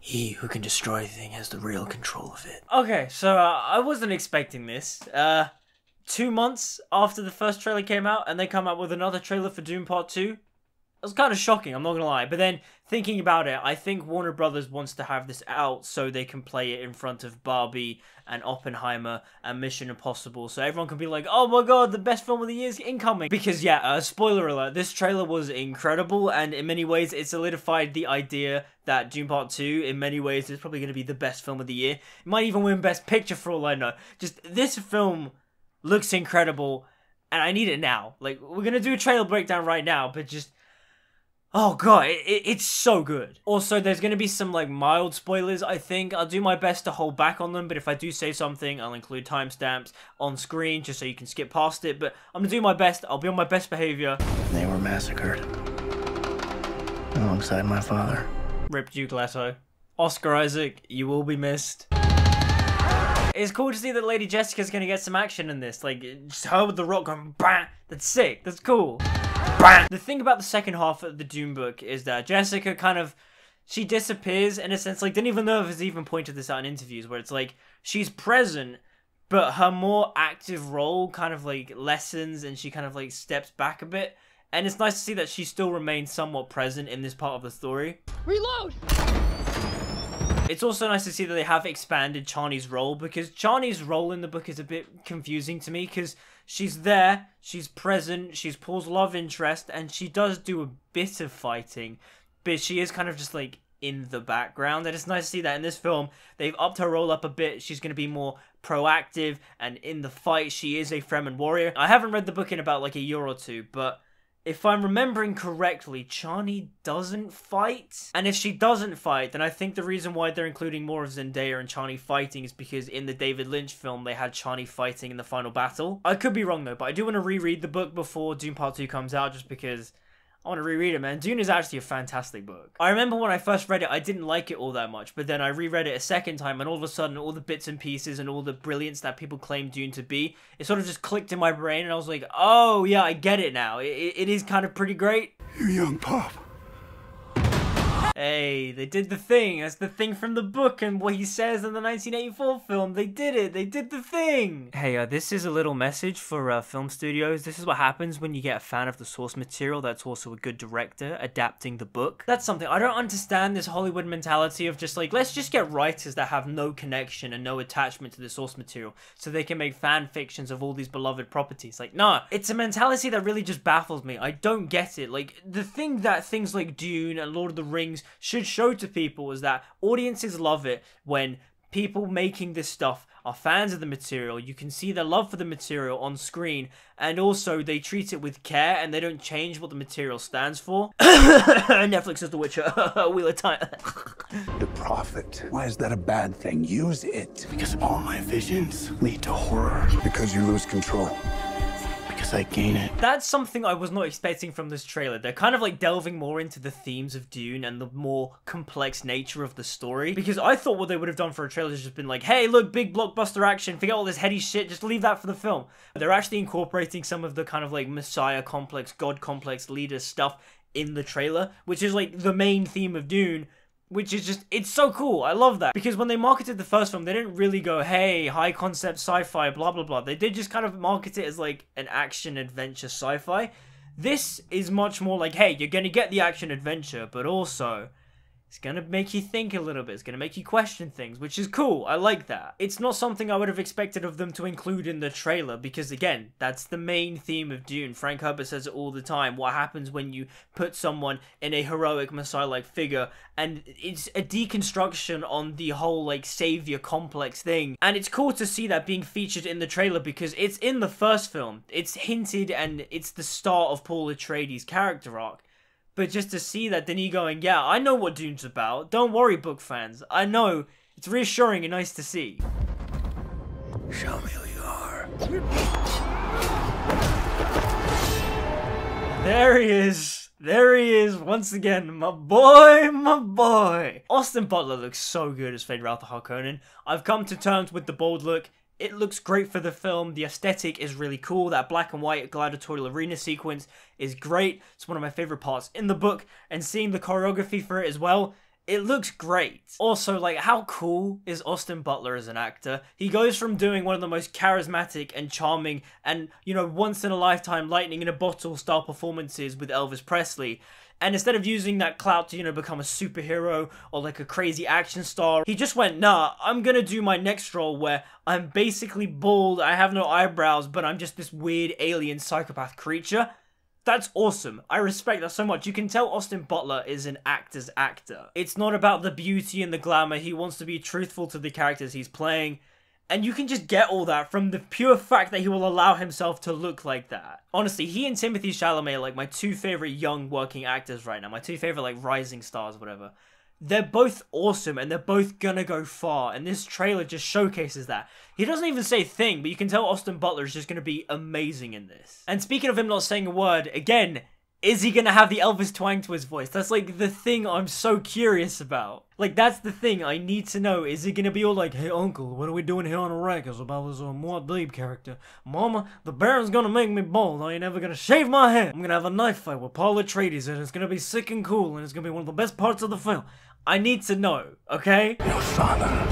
He who can destroy a thing has the real control of it. Okay, so I wasn't expecting this. 2 months after the first trailer came out, and they come out with another trailer for Dune Part 2. It was kind of shocking, I'm not gonna lie. But then, thinking about it, I think Warner Brothers wants to have this out so they can play it in front of Barbie and Oppenheimer and Mission Impossible. So everyone can be like, oh my god, the best film of the year is incoming. Because yeah, spoiler alert, this trailer was incredible. And in many ways, it solidified the idea that Dune Part 2, in many ways, is probably going to be the best film of the year. It might even win Best Picture for all I know. Just, this film looks incredible. And I need it now. Like, we're going to do a trailer breakdown right now, but just... oh god, it's so good. Also, there's going to be some like mild spoilers, I think. I'll do my best to hold back on them, but if I do say something, I'll include timestamps on screen just so you can skip past it. But I'm going to do my best. I'll be on my best behavior. They were massacred alongside my father. Rip Duke Leto. Oscar Isaac, you will be missed. It's cool to see that Lady Jessica's going to get some action in this. Like, just her with the rock going, bang. That's sick. That's cool. The thing about the second half of the Dune book is that Jessica kind of, she disappears in a sense, like, didn't even know if it's even pointed this out in interviews, where it's like, she's present, but her more active role kind of like lessens and she kind of like steps back a bit. And it's nice to see that she still remains somewhat present in this part of the story. Reload! It's also nice to see that they have expanded Chani's role, because Chani's role in the book is a bit confusing to me, because she's there, she's present, she's Paul's love interest, and she does do a bit of fighting, but she is kind of just like in the background. And it's nice to see that in this film, they've upped her role up a bit. She's going to be more proactive, and in the fight, she is a Fremen warrior. I haven't read the book in about like a year or two, but if I'm remembering correctly, Chani doesn't fight. And if she doesn't fight, then I think the reason why they're including more of Zendaya and Chani fighting is because in the David Lynch film, they had Chani fighting in the final battle. I could be wrong though, but I do want to reread the book before Dune Part 2 comes out, just because I want to reread it, man. Dune is actually a fantastic book. I remember when I first read it, I didn't like it all that much, but then I reread it a second time, and all of a sudden, all the bits and pieces and all the brilliance that people claim Dune to be, it sort of just clicked in my brain, and I was like, oh, yeah, I get it now. It is kind of pretty great. You young pup. Hey, they did the thing. That's the thing from the book and what he says in the 1984 film. They did it. They did the thing. Hey, this is a little message for film studios. This is what happens when you get a fan of the source material that's also a good director adapting the book. That's something. I don't understand this Hollywood mentality of just like, let's just get writers that have no connection and no attachment to the source material so they can make fan fictions of all these beloved properties. Like, nah, it's a mentality that really just baffles me. I don't get it. Like, the thing that things like Dune and Lord of the Rings should show to people is that audiences love it when people making this stuff are fans of the material. You can see their love for the material on screen, and also they treat it with care and they don't change what the material stands for. Netflix is The Witcher. Wheel of Time. The prophet. Why is that a bad thing? Use it. Because all my visions lead to horror. Because you lose control. Because I gain it. That's something I was not expecting from this trailer. They're kind of like delving more into the themes of Dune and the more complex nature of the story. Because I thought what they would have done for a trailer is just been like, hey, look, big blockbuster action, forget all this heady shit, just leave that for the film. They're actually incorporating some of the kind of like Messiah complex, God complex leader stuff in the trailer, which is like the main theme of Dune. Which is just, it's so cool. I love that. Because when they marketed the first film, they didn't really go, hey, high concept sci-fi, blah, blah, blah. They did just kind of market it as like an action adventure sci-fi. This is much more like, hey, you're going to get the action adventure, but also it's going to make you think a little bit. It's going to make you question things, which is cool. I like that. It's not something I would have expected of them to include in the trailer because, again, that's the main theme of Dune. Frank Herbert says it all the time. What happens when you put someone in a heroic Messiah-like figure, and it's a deconstruction on the whole, like, savior complex thing. And it's cool to see that being featured in the trailer because it's in the first film. It's hinted and it's the start of Paul Atreides' character arc. But just to see that, then you going, yeah, I know what Dune's about. Don't worry, book fans. I know. It's reassuring and nice to see. Show me who you are. There he is. There he is once again. My boy, my boy. Austin Butler looks so good as Feyd-Rautha Harkonnen. I've come to terms with the bold look. It looks great for the film. The aesthetic is really cool. That black and white gladiatorial arena sequence is great. It's one of my favorite parts in the book. And seeing the choreography for it as well, It looks great. Also, like, how cool is Austin Butler as an actor? He goes from doing one of the most charismatic and charming and, you know, once in a lifetime lightning in a bottle style performances with Elvis Presley, and instead of using that clout to, you know, become a superhero or like a crazy action star, he just went, nah, I'm gonna do my next role where I'm basically bald, I have no eyebrows, but I'm just this weird alien psychopath creature. That's awesome. I respect that so much. You can tell Austin Butler is an actor's actor. It's not about the beauty and the glamour. He wants to be truthful to the characters he's playing. And you can just get all that from the pure fact that he will allow himself to look like that. Honestly, he and Timothée Chalamet are like my two favorite young working actors right now. My two favorite like rising stars, whatever. They're both awesome and they're both gonna go far. And this trailer just showcases that. He doesn't even say a thing, but you can tell Austin Butler is just gonna be amazing in this. And speaking of him not saying a word, again, is he gonna have the Elvis twang to his voice? That's like the thing I'm so curious about. Like, that's the thing I need to know. Is he gonna be all like, hey uncle, what are we doing here on Arrakis about this Muad'Dib character? Mama, the Baron's gonna make me bald. I ain't ever gonna shave my head. I'm gonna have a knife fight with Paul Atreides and it's gonna be sick and cool and it's gonna be one of the best parts of the film. I need to know, okay? Your father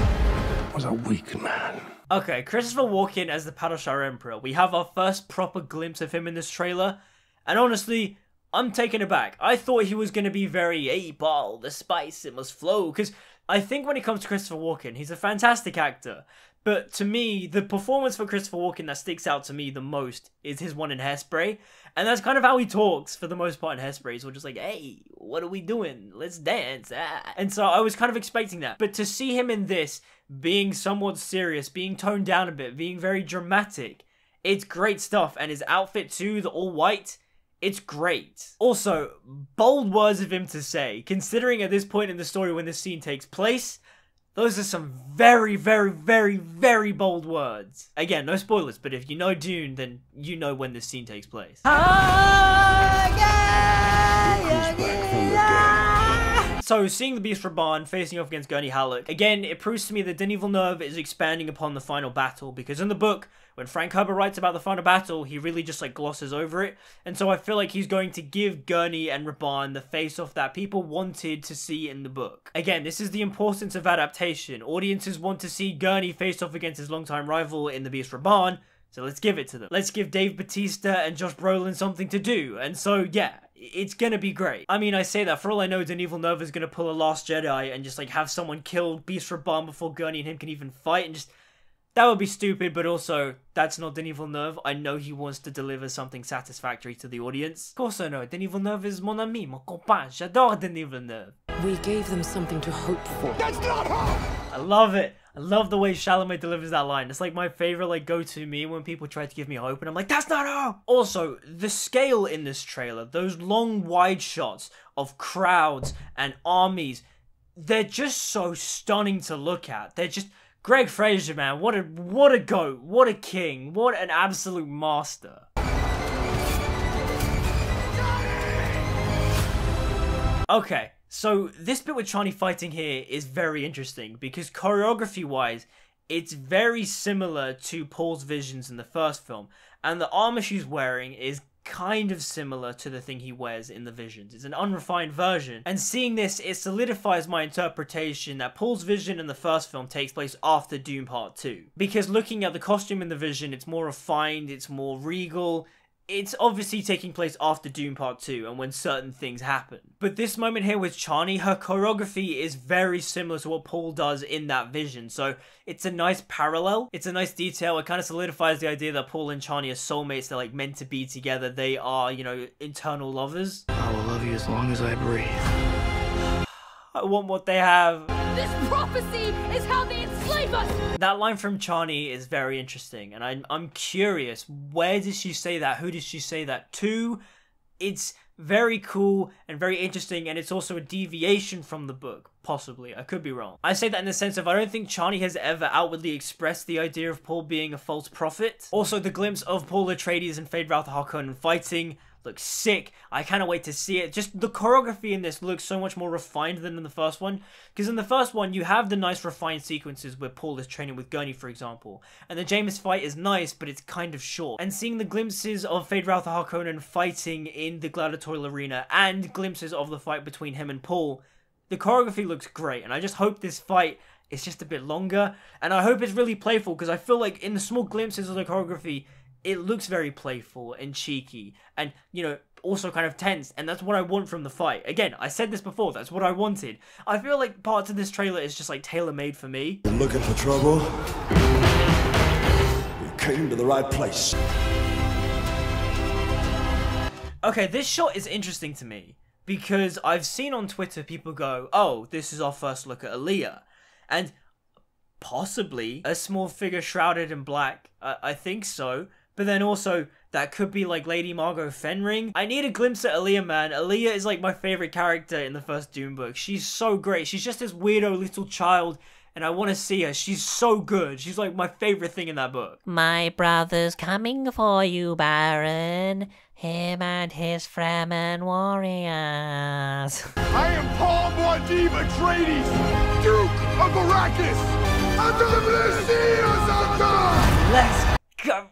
was a weak man. Okay, Christopher Walken as the Padishah Emperor. We have our first proper glimpse of him in this trailer. And honestly, I'm taken aback. I thought he was going to be very, hey, Paul, the spice, it must flow. Because I think when it comes to Christopher Walken, he's a fantastic actor. But to me, the performance for Christopher Walken that sticks out to me the most is his one in Hairspray. And that's kind of how he talks for the most part in Hairspray. He's just like, hey, what are we doing? Let's dance. Ah. And so I was kind of expecting that. But to see him in this, being somewhat serious, being toned down a bit, being very dramatic, it's great stuff. And his outfit too, the all white, it's great. Also, bold words of him to say, considering at this point in the story when this scene takes place, those are some very, very, very, very bold words. Again, no spoilers, but if you know Dune, then you know when this scene takes place. So, seeing the Beast Raban facing off against Gurney Halleck, again, it proves to me that Denis Villeneuve is expanding upon the final battle, because in the book, when Frank Herbert writes about the final battle, he really just like glosses over it, and so I feel like he's going to give Gurney and Raban the face-off that people wanted to see in the book. Again, this is the importance of adaptation. Audiences want to see Gurney face off against his longtime rival in the Beast Raban, so let's give it to them. Let's give Dave Bautista and Josh Brolin something to do, and so yeah, it's gonna be great. I mean, I say that, for all I know, Denis Villeneuve is gonna pull a Last Jedi and just like have someone kill Beast Raban before Gurney and him can even fight, and just, that would be stupid, but also, that's not Denis Villeneuve. I know he wants to deliver something satisfactory to the audience. Of course I know, Denis Villeneuve is mon ami, mon copain, j'adore Denis Villeneuve. We gave them something to hope for. That's not hope! I love it. I love the way Chalamet delivers that line. It's like my favorite like go-to meme when people try to give me hope and I'm like, that's not hope! Also, the scale in this trailer, those long wide shots of crowds and armies, they're just so stunning to look at. They're just, Greg Fraser, man, what a goat, what a king, what an absolute master. Okay. So, this bit with Chani fighting here is very interesting because choreography-wise, it's very similar to Paul's visions in the first film, and the armor she's wearing is kind of similar to the thing he wears in the visions. It's an unrefined version, and seeing this, it solidifies my interpretation that Paul's vision in the first film takes place after Dune Part 2. Because looking at the costume in the vision, it's more refined, it's more regal. It's obviously taking place after Dune Part 2 and when certain things happen. But this moment here with Chani, her choreography is very similar to what Paul does in that vision. So it's a nice parallel. It's a nice detail. It kind of solidifies the idea that Paul and Chani are soulmates. They're like meant to be together. They are, you know, eternal lovers. I will love you as long as I breathe. I want what they have. This prophecy is how they enslave us! That line from Chani is very interesting, and I'm curious, where did she say that? Who did she say that to? It's very cool and very interesting, and it's also a deviation from the book, possibly. I could be wrong. I say that in the sense of I don't think Chani has ever outwardly expressed the idea of Paul being a false prophet. Also, the glimpse of Paul Atreides and Feyd-Rautha Harkonnen fighting looks sick. I cannot wait to see it. Just the choreography in this looks so much more refined than in the first one. Because in the first one, you have the nice refined sequences where Paul is training with Gurney, for example. And the Jameis fight is nice, but it's kind of short. And seeing the glimpses of Feyd-Rautha Harkonnen fighting in the gladiatorial arena and glimpses of the fight between him and Paul, The choreography looks great, and I just hope this fight is just a bit longer, and I hope it's really playful, because I feel like in the small glimpses of the choreography, it looks very playful and cheeky, and, you know, also kind of tense, and that's what I want from the fight. Again, I said this before, that's what I wanted. I feel like parts of this trailer is just like tailor-made for me. You're looking for trouble? You came to the right place. Okay, this shot is interesting to me, because I've seen on Twitter people go, oh, this is our first look at Aaliyah, and possibly a small figure shrouded in black, I think so. But then also, that could be like Lady Margot Fenring. I need a glimpse at Aaliyah, man. Aaliyah is like my favorite character in the first Dune book. She's so great. She's just this weirdo little child, and I want to see her. She's so good. She's like my favorite thing in that book. My brother's coming for you, Baron. Him and his Fremen warriors. I am Paul Atreides, Duke of Arrakis, under the Melange. Let's go.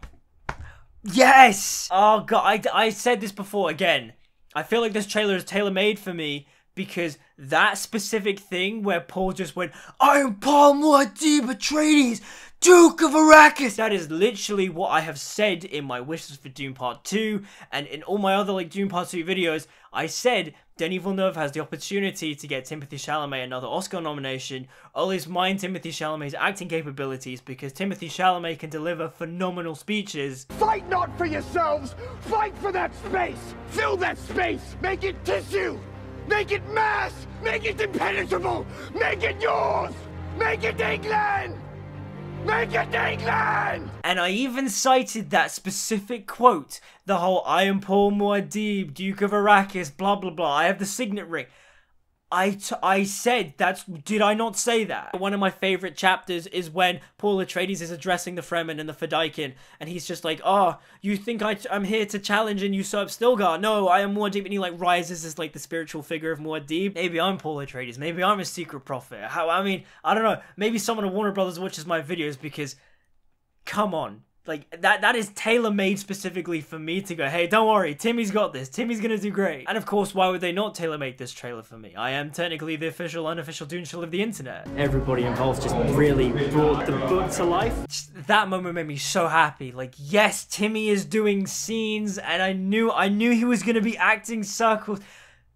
Yes! Oh god, I said this before again. I feel like this trailer is tailor-made for me because that specific thing where Paul just went, I am Paul Atreides, Duke of Arrakis! That is literally what I have said in my wishes for Dune Part 2, and in all my other like Dune Part 2 videos, I said Denis Villeneuve has the opportunity to get Timothée Chalamet another Oscar nomination. Always mind Timothée Chalamet's acting capabilities, because Timothée Chalamet can deliver phenomenal speeches. Fight not for yourselves, fight for that space! Fill that space! Make it tissue! Make it mass! Make it impenetrable! Make it yours! Make it England! Make it England! And I even cited that specific quote, the whole I am Paul Muad'Dib, Duke of Arrakis, blah blah blah, I have the signet ring. I said did I not say that? One of my favorite chapters is when Paul Atreides is addressing the Fremen and the Fedaykin, and he's just like, oh, you think I'm here to challenge and usurp Stilgar? No, I am Muad'Dib, and he like rises as like the spiritual figure of Muad'Dib. Maybe I'm Paul Atreides, maybe I'm a secret prophet. I mean, I don't know, maybe someone at Warner Brothers watches my videos because, come on. Like, that is tailor-made specifically for me to go, hey, don't worry, Timmy's got this, Timmy's gonna do great. And of course, why would they not tailor-make this trailer for me? I am technically the official, unofficial Dune shill of the internet. Everybody involved just really brought the book to life. Just, that moment made me so happy. Like, yes, Timmy is doing scenes, and I knew he was gonna be acting circles.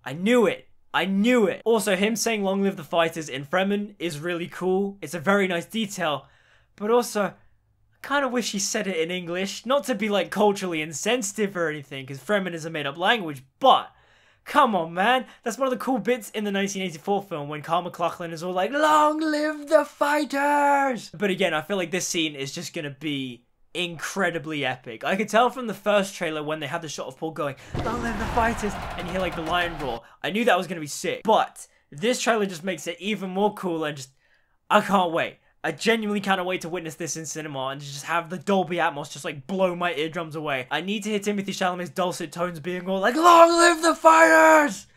I knew it. I knew it. Also, him saying long live the fighters in Fremen is really cool. It's a very nice detail, but also, kind of wish he said it in English, not to be like culturally insensitive or anything, because Fremen is a made-up language, but come on, man, that's one of the cool bits in the 1984 film when Carl McLachlan is all like, long live the fighters! But again, I feel like this scene is just gonna be incredibly epic. I could tell from the first trailer when they had the shot of Paul going, long live the fighters, and you hear like the lion roar. I knew that was gonna be sick, but this trailer just makes it even more cool, and just, I can't wait. I genuinely cannot wait to witness this in cinema and just have the Dolby Atmos just like blow my eardrums away. I need to hear Timothée Chalamet's dulcet tones being all like, long live the fighters!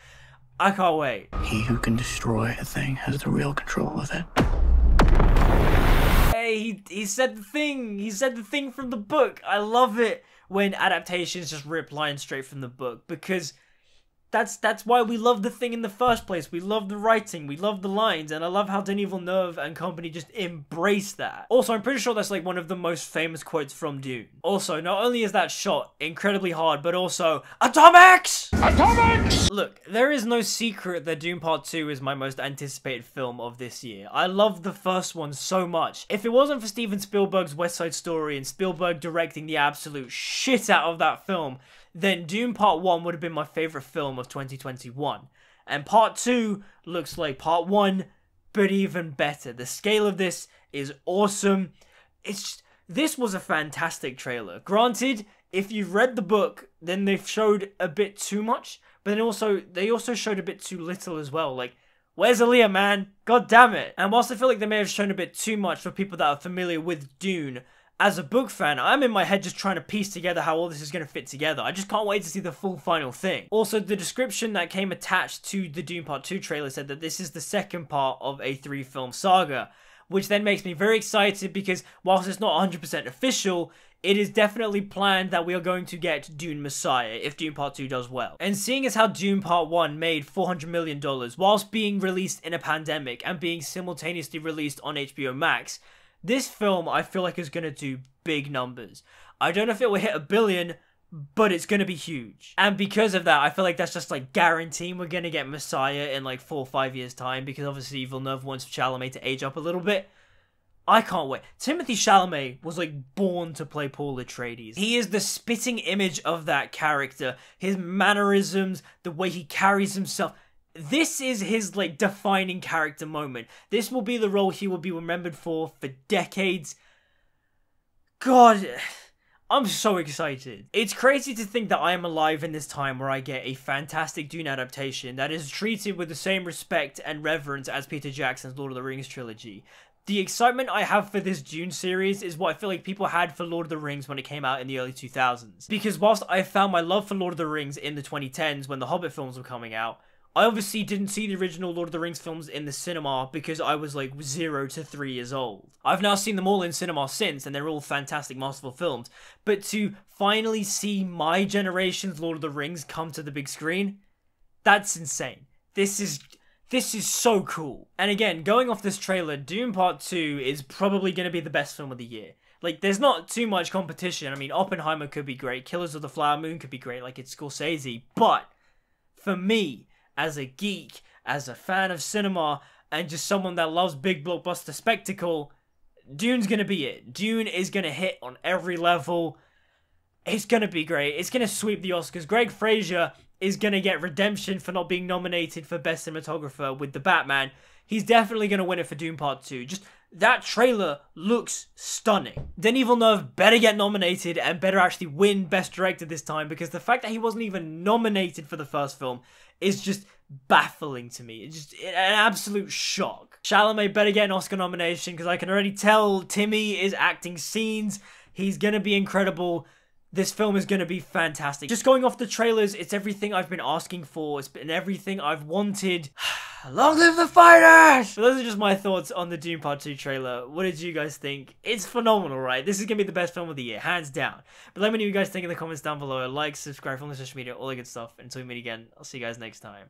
I can't wait. He who can destroy a thing has the real control of it. Hey, he said the thing. He said the thing from the book. I love it when adaptations just rip lines straight from the book, because that's why we love the thing in the first place. We love the writing, we love the lines, and I love how Denis Villeneuve and company just embrace that. Also, I'm pretty sure that's like one of the most famous quotes from Dune. Also, not only is that shot incredibly hard, but also, Atomics! Atomics! Look, there is no secret that Dune Part 2 is my most anticipated film of this year. I love the first one so much. If it wasn't for Steven Spielberg's West Side Story and Spielberg directing the absolute shit out of that film, then Dune Part 1 would have been my favourite film of 2021. And Part 2 looks like Part 1, but even better. The scale of this is awesome. This was a fantastic trailer. Granted, if you've read the book, then they've showed a bit too much, but then they also showed a bit too little as well. Like, where's Aaliyah, man? God damn it. And whilst I feel like they may have shown a bit too much for people that are familiar with Dune, as a book fan, I'm in my head just trying to piece together how all this is going to fit together. I just can't wait to see the full final thing. Also, the description that came attached to the Dune Part 2 trailer said that this is the second part of a 3-film saga, which then makes me very excited because whilst it's not 100% official, it is definitely planned that we are going to get Dune Messiah if Dune Part 2 does well. And seeing as how Dune Part 1 made $400 million whilst being released in a pandemic and being simultaneously released on HBO Max, this film I feel like is going to do big numbers. I don't know if it will hit $1 billion, but it's going to be huge. And because of that, I feel like that's just like guaranteeing we're going to get Messiah in like 4 or 5 years time, because obviously Villeneuve wants Chalamet to age up a little bit. I can't wait. Timothée Chalamet was like born to play Paul Atreides. He is the spitting image of that character. His mannerisms, the way he carries himself. This is his like defining character moment. This will be the role he will be remembered for decades. God, I'm so excited. It's crazy to think that I am alive in this time where I get a fantastic Dune adaptation that is treated with the same respect and reverence as Peter Jackson's Lord of the Rings trilogy. The excitement I have for this Dune series is what I feel like people had for Lord of the Rings when it came out in the early 2000s. Because whilst I found my love for Lord of the Rings in the 2010s when the Hobbit films were coming out, I obviously didn't see the original Lord of the Rings films in the cinema because I was like 0 to 3 years old. I've now seen them all in cinema since, and they're all fantastic, masterful films. But to finally see my generation's Lord of the Rings come to the big screen, that's insane. This is so cool. And again, going off this trailer, Dune Part 2 is probably going to be the best film of the year. Like, there's not too much competition. I mean, Oppenheimer could be great. Killers of the Flower Moon could be great, like it's Scorsese. But, for me, as a geek, as a fan of cinema, and just someone that loves big blockbuster spectacle, Dune's going to be it. Dune is going to hit on every level. It's going to be great. It's going to sweep the Oscars. Greg Fraser is going to get redemption for not being nominated for Best Cinematographer with The Batman. He's definitely going to win it for Dune Part 2. Just, that trailer looks stunning. Denis Villeneuve better get nominated and better actually win Best Director this time, because the fact that he wasn't even nominated for the first film is just baffling to me. It's just an absolute shock. Chalamet better get an Oscar nomination, because I can already tell Timmy is acting scenes. He's going to be incredible. This film is going to be fantastic. Just going off the trailers, it's everything I've been asking for. It's been everything I've wanted. Long live the fighters! So those are just my thoughts on the Dune Part 2 trailer. What did you guys think? It's phenomenal, right? This is going to be the best film of the year, hands down. But let me know what you guys think in the comments down below. Like, subscribe, follow me on social media, all that good stuff. Until we meet again, I'll see you guys next time.